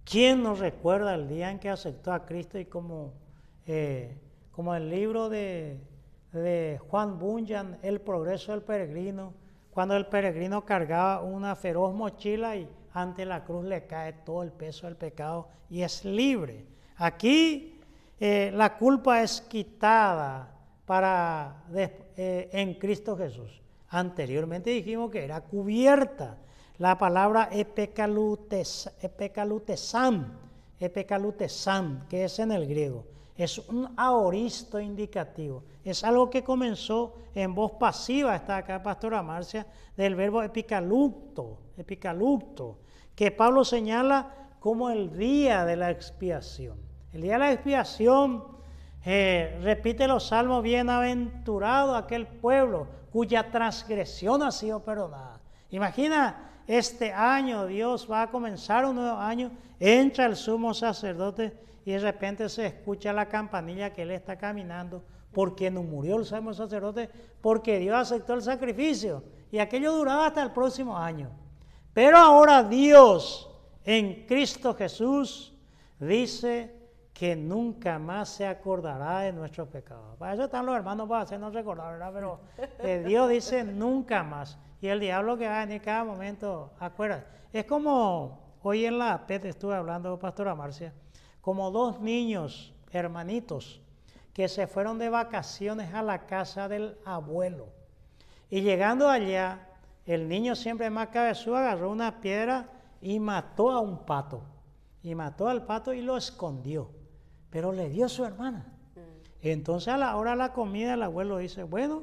¿Quién nos recuerda el día en que aceptó a Cristo? Y como el libro de Juan Bunyan, El progreso del peregrino, cuando el peregrino cargaba una feroz mochila y ante la cruz le cae todo el peso del pecado y es libre. Aquí la culpa es quitada en Cristo Jesús. Anteriormente dijimos que era cubierta. La palabra epekalutesan, que es en el griego, es un aoristo indicativo. Es algo que comenzó en voz pasiva, está acá Pastora Marcia, del verbo epicalupto, que Pablo señala como el día de la expiación. El día de la expiación, repite los salmos, bienaventurado aquel pueblo cuya transgresión ha sido perdonada. Imagina, este año Dios va a comenzar un nuevo año, entra el sumo sacerdote y de repente se escucha la campanilla que él está caminando, porque no murió el sumo sacerdote, porque Dios aceptó el sacrificio y aquello duraba hasta el próximo año. Pero ahora Dios en Cristo Jesús dice que nunca más se acordará de nuestros pecados. Para eso están los hermanos para hacernos recordar, ¿verdad? Pero Dios dice nunca más. Y el diablo que va a venir cada momento, acuérdate. Es como hoy en la PET estuve hablando, Pastora Marcia, como dos niños, hermanitos, que se fueron de vacaciones a la casa del abuelo. Y llegando allá, el niño siempre más cabezudo agarró una piedra y mató a un pato. Y mató al pato y lo escondió. Pero le dio a su hermana. Entonces a la hora de la comida el abuelo dice, bueno,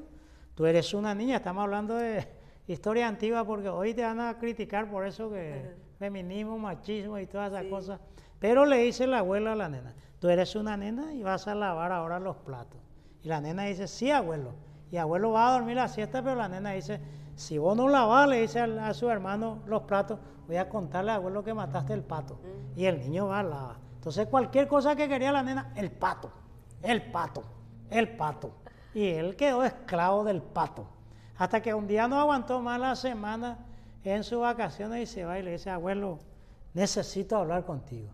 tú eres una niña, estamos hablando de historia antigua porque hoy te van a criticar por eso que feminismo, machismo y todas esas Sí. cosas. Pero le dice la abuela a la nena, tú eres una nena y vas a lavar ahora los platos. Y la nena dice, sí, abuelo. Y abuelo va a dormir la siesta, pero la nena dice, si vos no lavas, le dice a su hermano los platos, voy a contarle, abuelo, que mataste el pato. Y el niño va a lavar. Entonces cualquier cosa que quería la nena, el pato, el pato, el pato. Y él quedó esclavo del pato. Hasta que un día no aguantó más la semana en sus vacaciones y se va y le dice, abuelo, necesito hablar contigo.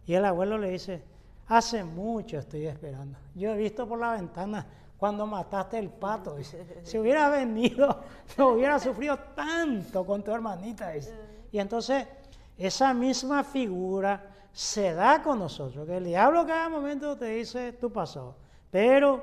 Y el abuelo le dice, hace mucho estoy esperando. Yo he visto por la ventana cuando mataste el pato. Dice, si hubiera venido, no hubiera sufrido tanto con tu hermanita. Dice. Y entonces, esa misma figura se da con nosotros, que el diablo cada momento te dice tu pasado. Pero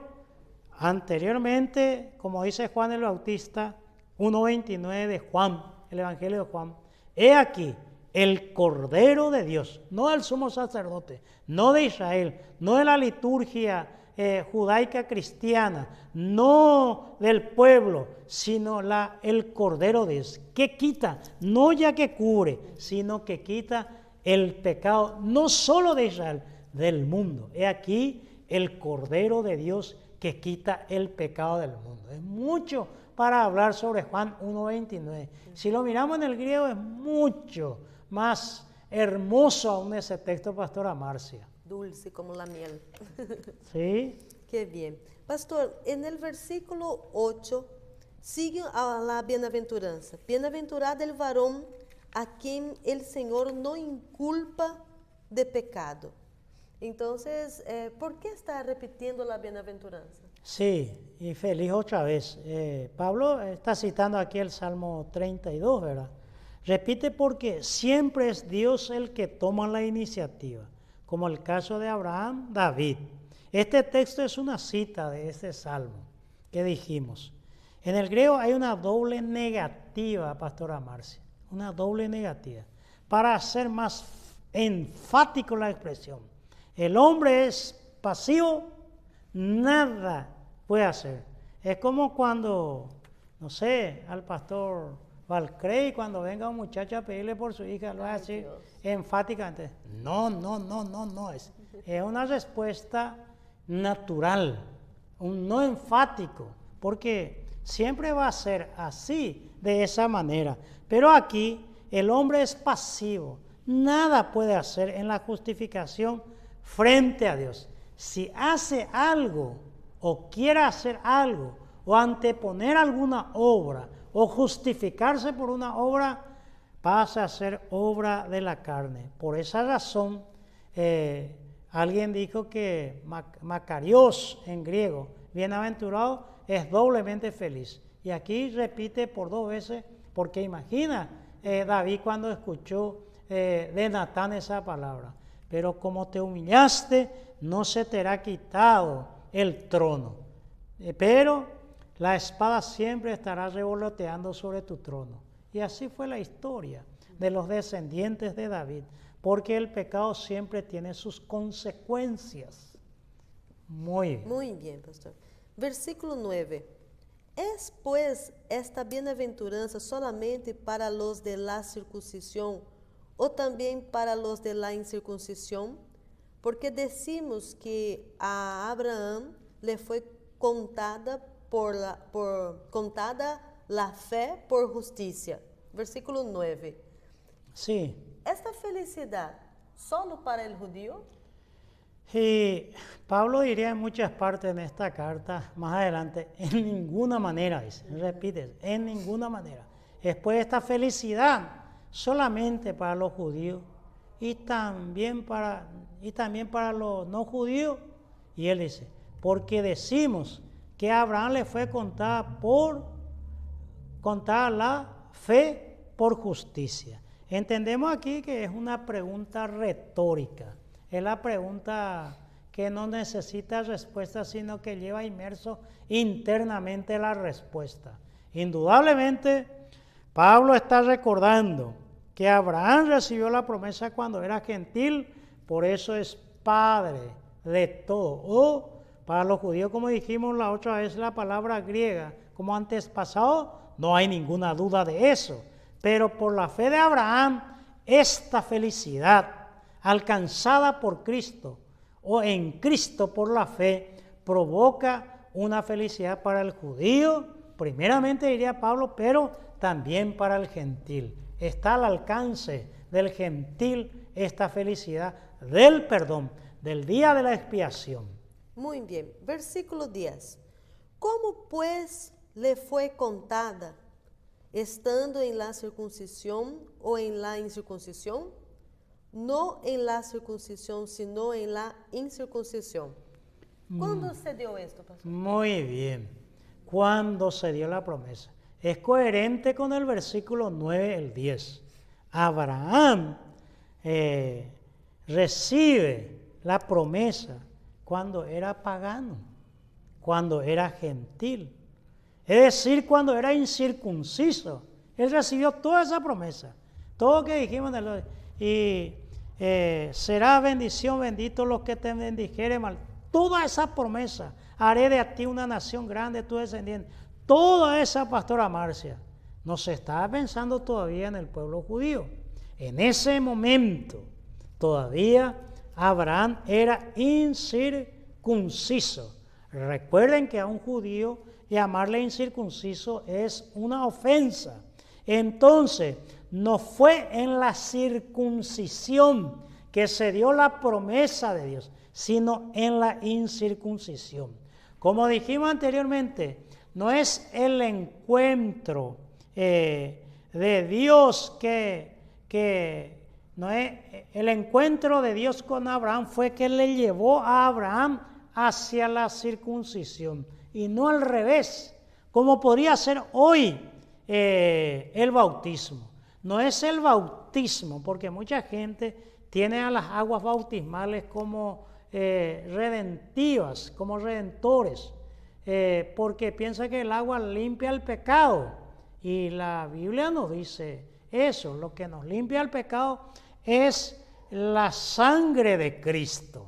anteriormente, como dice Juan el Bautista, 1:29 de Juan, el Evangelio de Juan, he aquí el Cordero de Dios, no del sumo sacerdote, no de Israel, no de la liturgia judaica cristiana, no del pueblo, sino el Cordero de Dios, que quita, no ya que cubre, sino que quita el pecado, no solo de Israel, del mundo. He aquí el Cordero de Dios que quita el pecado del mundo. Es mucho para hablar sobre Juan 1:29. Si lo miramos en el griego es mucho más hermoso aún ese texto, Pastora Marcia. Dulce como la miel. ¿Sí? Qué bien. Pastor, en el versículo 8 sigue a la bienaventuranza. Bienaventurado el varón a quien el Señor no inculpa de pecado. Entonces, ¿por qué está repitiendo la bienaventuranza? Sí, y feliz otra vez. Pablo está citando aquí el Salmo 32, ¿verdad? Repite porque siempre es Dios el que toma la iniciativa, como el caso de Abraham, David. Este texto es una cita de este salmo que dijimos. En el griego hay una doble negativa, Pastora Marcia, una doble negativa, para hacer más enfático la expresión. El hombre es pasivo, nada puede hacer. Es como cuando, no sé, al pastor Valcrey, cuando venga un muchacho a pedirle por su hija, lo va a decir enfáticamente, no, es una respuesta natural, un no enfático, porque siempre va a ser así, de esa manera. Pero aquí el hombre es pasivo, nada puede hacer en la justificación frente a Dios. Si hace algo o quiere hacer algo o anteponer alguna obra o justificarse por una obra, pasa a ser obra de la carne. Por esa razón, alguien dijo que Macarios en griego, bienaventurado, es doblemente feliz. Y aquí repite por 2 veces, porque imagina David cuando escuchó de Natán esa palabra. Pero como te humillaste, no se te hará quitado el trono. Pero la espada siempre estará revoloteando sobre tu trono. Y así fue la historia de los descendientes de David, porque el pecado siempre tiene sus consecuencias. Muy bien. Muy bien, pastor. Versículo 9. ¿Es pues esta bienaventuranza solamente para los de la circuncisión o también para los de la incircuncisión? Porque decimos que a Abraham le fue contada la fe por justicia. Versículo 9. Sí. ¿Esta felicidad solo para el judío? Y Pablo diría en muchas partes en esta carta, más adelante, en ninguna manera, dice, repite, en ninguna manera. Después esta felicidad solamente para los judíos y también para los no judíos. Y él dice, porque decimos que a Abraham le fue contada la fe por justicia. Entendemos aquí que es una pregunta retórica. Es la pregunta que no necesita respuesta, sino que lleva inmerso internamente la respuesta. Indudablemente, Pablo está recordando que Abraham recibió la promesa cuando era gentil, por eso es padre de todo. O para los judíos, como dijimos la otra vez, la palabra griega, como antes pasado, no hay ninguna duda de eso. Pero por la fe de Abraham, esta felicidad alcanzada por Cristo o en Cristo por la fe provoca una felicidad para el judío, primeramente diría Pablo, pero también para el gentil. Está al alcance del gentil esta felicidad del perdón, del día de la expiación. Muy bien. Versículo 10. ¿Cómo pues le fue contada, estando en la circuncisión o en la incircuncisión? No en la circuncisión, sino en la incircuncisión. ¿Cuándo se dio esto, pastor? Muy bien. ¿Cuándo se dio la promesa? Es coherente con el versículo 9, el 10. Abraham recibe la promesa cuando era pagano, cuando era gentil. Es decir, cuando era incircunciso. Él recibió toda esa promesa. Todo lo que dijimos en el... Y será bendición, bendito los que te bendijeren mal. Toda esa promesa, haré de ti una nación grande, tu descendiente. Toda esa, pastora Marcia, no se estaba pensando todavía en el pueblo judío. En ese momento, todavía Abraham era incircunciso. Recuerden que a un judío llamarle incircunciso es una ofensa. Entonces, no fue en la circuncisión que se dio la promesa de Dios, sino en la incircuncisión. Como dijimos anteriormente, no es el encuentro de Dios no es el encuentro de Dios con Abraham fue que le llevó a Abraham hacia la circuncisión y no al revés, como podría ser hoy el bautismo. No es el bautismo, porque mucha gente tiene a las aguas bautismales como redentivas, como redentores, porque piensa que el agua limpia el pecado. Y la Biblia nos dice eso, lo que nos limpia el pecado es la sangre de Cristo.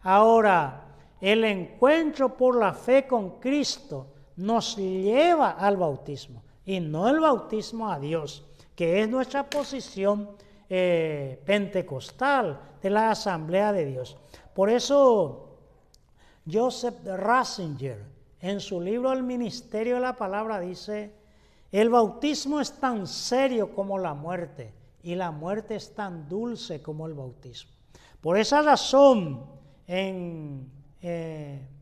Ahora, el encuentro por la fe con Cristo nos lleva al bautismo y no el bautismo a Dios, que es nuestra posición pentecostal de la Asamblea de Dios. Por eso, Joseph Ratzinger, en su libro El Ministerio de la Palabra, dice: el bautismo es tan serio como la muerte, y la muerte es tan dulce como el bautismo. Por esa razón, en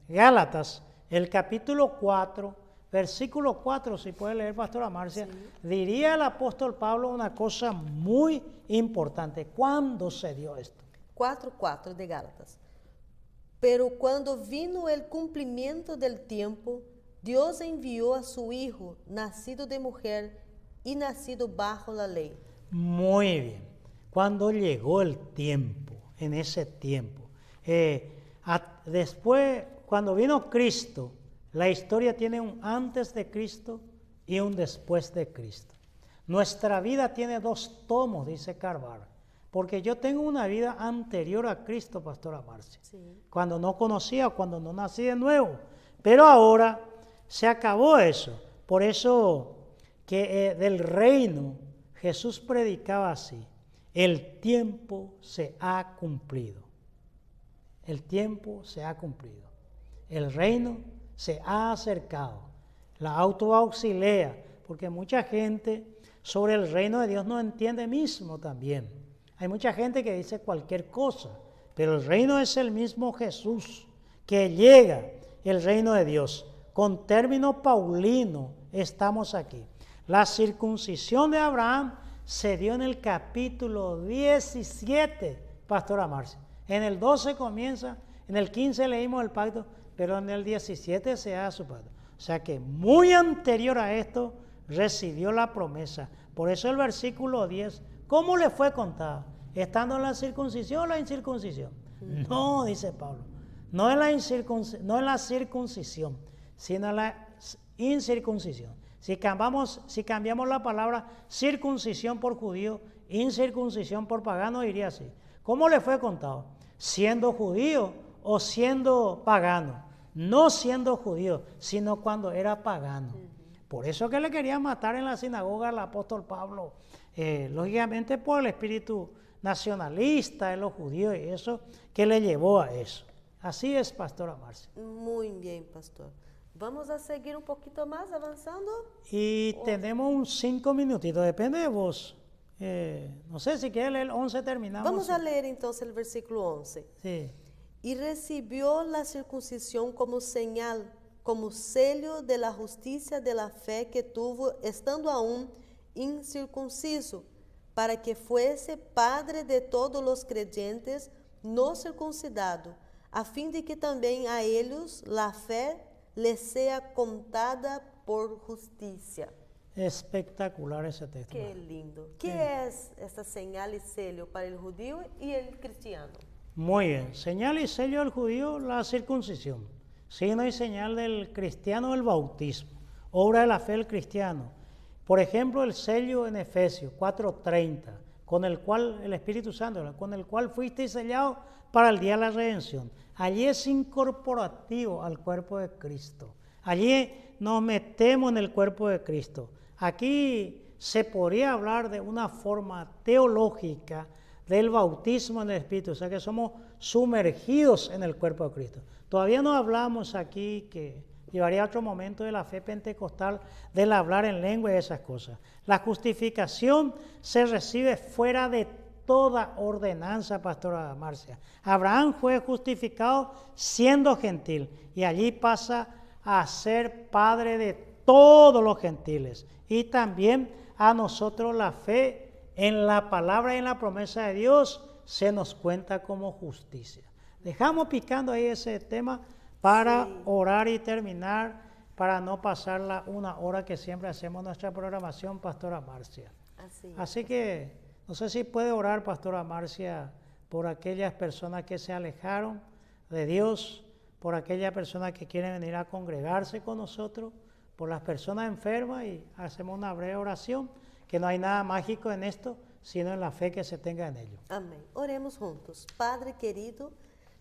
Gálatas, el capítulo 4, versículo 4, si puede leer, pastora Marcia, sí, diría el apóstol Pablo una cosa muy importante. ¿Cuándo se dio esto? 4:4 de Gálatas. Pero cuando vino el cumplimiento del tiempo, Dios envió a su Hijo, nacido de mujer y nacido bajo la ley. Muy bien. Cuando llegó el tiempo, en ese tiempo, después, cuando vino Cristo, la historia tiene un antes de Cristo y un después de Cristo. Nuestra vida tiene 2 tomos, dice Carvalho, porque yo tengo una vida anterior a Cristo, pastora Marcia, sí, cuando no conocía, cuando no nací de nuevo, pero ahora se acabó eso. Por eso que del reino Jesús predicaba así: el tiempo se ha cumplido. El tiempo se ha cumplido. El reino se ha acercado. La autoauxilea, porque mucha gente sobre el reino de Dios no entiende mismo también. Hay mucha gente que dice cualquier cosa, pero el reino es el mismo Jesús que llega, el reino de Dios. Con término paulino estamos aquí. La circuncisión de Abraham se dio en el capítulo 17, pastora Marcia. En el 12 comienza, en el 15 leímos el pacto, pero en el 17 se hace su pacto. O sea que muy anterior a esto recibió la promesa. Por eso el versículo 10, ¿cómo le fue contado? ¿Estando en la circuncisión o la incircuncisión? No, dice Pablo, no en la circuncisión, sino en la incircuncisión. Si cambiamos la palabra circuncisión por judío, incircuncisión por pagano, iría así. ¿Cómo le fue contado? ¿Siendo judío o siendo pagano? No siendo judío, sino cuando era pagano. Por eso que le querían matar en la sinagoga al apóstol Pablo. lógicamente por el espíritu nacionalista de los judíos y eso que le llevó a eso. Así es, Pastora Marcia. Muy bien, pastor. Vamos a seguir un poquito más avanzando. Y tenemos un 5 minutitos, depende de vos. No sé si quieres leer el 11, terminamos. Vamos a leer entonces el versículo 11. Sí. Y recibió la circuncisión como señal, como sello de la justicia de la fe que tuvo estando aún incircunciso, para que fuese padre de todos los creyentes no circuncidados, a fin de que también a ellos la fe les sea contada por justicia. Espectacular ese texto. Qué lindo. ¿Qué es esta señal y sello para el judío y el cristiano? Muy bien. Señal y sello del judío, la circuncisión. Signo y señal del cristiano, el bautismo. Obra de la fe del cristiano. Por ejemplo, el sello en Efesios 4:30, con el cual el Espíritu Santo, con el cual fuiste sellado para el día de la redención. Allí es incorporativo al cuerpo de Cristo. Allí nos metemos en el cuerpo de Cristo. Aquí se podría hablar de una forma teológica del bautismo en el Espíritu, o sea que somos sumergidos en el cuerpo de Cristo. Todavía no hablamos aquí, que llevaría a otro momento de la fe pentecostal, del hablar en lengua y esas cosas. La justificación se recibe fuera de toda ordenanza, Pastora Marcia. Abraham fue justificado siendo gentil y allí pasa a ser padre de todos los gentiles. Y también a nosotros la fe en la palabra y en la promesa de Dios se nos cuenta como justicia. Dejamos picando ahí ese tema para orar y terminar, para no pasar la 1 hora que siempre hacemos nuestra programación, Pastora Marcia. Así que no sé si puede orar, Pastora Marcia, por aquellas personas que se alejaron de Dios, por aquellas personas que quieren venir a congregarse con nosotros, por las personas enfermas, y hacemos una breve oración, que no hay nada mágico en esto, sino en la fe que se tenga en ello. Amén. Oremos juntos. Padre querido,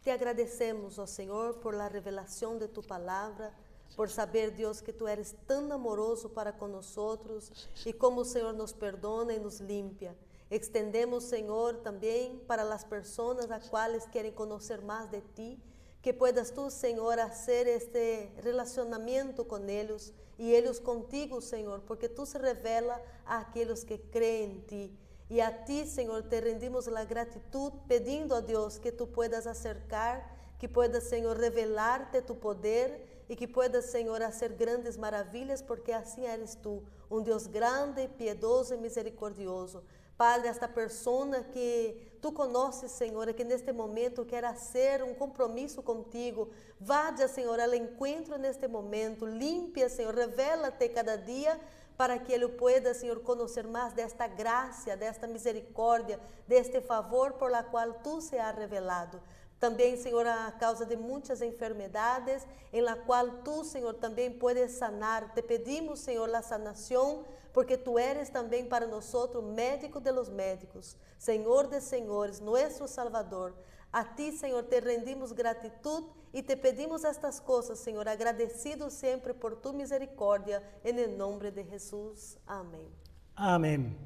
te agradecemos, oh Señor, por la revelación de tu palabra, por saber, Dios, que tú eres tan amoroso para con nosotros y cómo, Señor, nos perdona y nos limpia. Extendemos, Señor, también para las personas a cuales quieren conocer más de ti, que puedas tú, Señor, hacer este relacionamiento con ellos y ellos contigo, Señor, porque tú se revela a aquellos que creen en ti. Y a ti, Señor, te rendimos la gratitud, pidiendo a Dios que tú puedas acercar, que puedas, Señor, revelarte tu poder y que puedas, Señor, hacer grandes maravillas, porque así eres tú, un Dios grande, piedoso y misericordioso. Padre, esta persona que tú conoces, Senhor, que neste momento quer hacer um compromisso contigo, vaya, Senhor, ao encontro neste momento, limpia, Senhor, revela-te cada dia, para que ele pueda, Senhor, conhecer mais desta graça, desta misericórdia, deste favor por la qual tu se has revelado. Também, Senhor, a causa de muitas enfermidades, em la qual tu, Senhor, também puedes sanar. Te pedimos, Senhor, a sanação, porque tu eres também para nós médico de los médicos, Senhor de senhores, nosso Salvador. A ti, Senhor, te rendimos gratitud e te pedimos estas coisas, Senhor, agradecido sempre por tu misericórdia, em nome de Jesus. Amém. Amém.